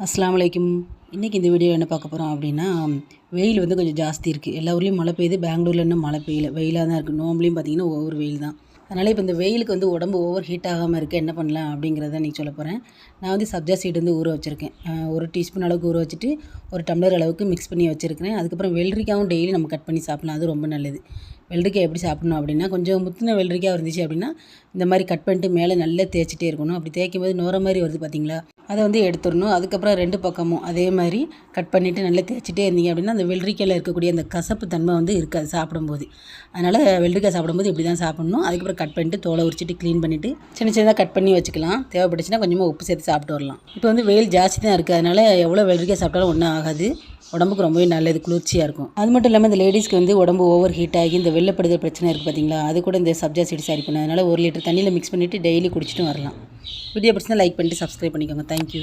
அஸ்ஸலாமு அலைக்கும். இன்றைக்கி இந்த வீடியோ என்ன பார்க்க போகிறோம் அப்படின்னா, வெயில் வந்து கொஞ்சம் ஜாஸ்தி இருக்குது. எல்லா ஊர்லேயும் மழை பெய்யுது. பெங்களூரில் இன்னும் மழை பெய்யல. வெயிலாக தான் இருக்குது. நோம்புலேயும் பார்த்திங்கன்னா ஓவர் வெயில் தான். அதனால் இப்போ இந்த வெயிலுக்கு வந்து உடம்பு ஓவர் ஹீட் ஆகாமல் இருக்க என்ன பண்ணலாம் அப்படிங்கிறத இன்றைக்கி சொல்ல போகிறேன். நான் வந்து சப்ஜா சீடு வந்து ஊற வச்சுருக்கேன். 1 டீஸ்பூன் அளவுக்கு ஊற வச்சுட்டு 1 டம்ளர் அளவுக்கு மிக்ஸ் பண்ணி வச்சுருக்கிறேன். அதுக்கப்புறம் வெள்ளரிக்காவும் டெய்லி நம்ம கட் பண்ணி சாப்பிட்லாம். அது ரொம்ப நல்லது. வெள்ளரிக்காய் எப்படி சாப்பிட்ணும் அப்படின்னா, கொஞ்சம் முத்தின வெள்ளரிக்காய் இருந்துச்சு அப்படின்னா இந்த மாதிரி கட் பண்ணிட்டு மேலே நல்லா தேய்ச்சிட்டே இருக்கணும். அப்படி தேய்க்கும் போது நுரை மாதிரி வருது பார்த்தீங்களா, அதை வந்து எடுத்துடணும். அதுக்கப்புறம் 2 பக்கமும் அதே மாதிரி கட் பண்ணிவிட்டு நல்லா தேய்ச்சிட்டே இருந்தீங்க அப்படின்னா அந்த வெள்ளரிக்காயில் இருக்கக்கூடிய அந்த கசப்பு தன்மை வந்து இருக்காது சாப்பிடும்போது. அதனால் வெள்ளரிக்காய் சாப்பிடும்போது இப்படி தான் சாப்பிட்ணும். அதுக்கப்புறம் கட் பண்ணிட்டு தோலை உரிச்சிட்டு க்ளீன் பண்ணிவிட்டு சின்ன சின்னதாக கட் பண்ணி வச்சுக்கலாம். தேவைப்பட்டுச்சுன்னா கொஞ்சமாக உப்பு சேர்த்து சாப்பிட்டு வரலாம். இப்போ வந்து வெயில் ஜாஸ்தி தான் இருக்குது. அதனால் எவ்வளோ வெள்ளரிக்காய் சாப்பிட்டாலும் ஒன்றும் ஆகாது. உடம்புக்கு ரொம்பவே நல்லது, குளிர்ச்சியாக இருக்கும். அது மட்டும் இல்லாமல் இந்த லேடிஸ்க்கு வந்து உடம்பு ஓவர் ஹீட் ஆகி இந்த வெள்ளப்படுதல் பிரச்சனை இருக்குது பார்த்தீங்களா, அது கூட இந்த சப்ஜா சீடு சரி பண்ணும். அதனால் 1 லிட்டர் தண்ணியில் மிக்ஸ் பண்ணிவிட்டு டெய்லி குடிச்சிட்டும் வரலாம். வீடியோ பிடிச்சிருந்தா லைக் பண்ணிட்டு சப்ஸ்கிரைப் பண்ணிக்கோங்க. தேங்க்யூ.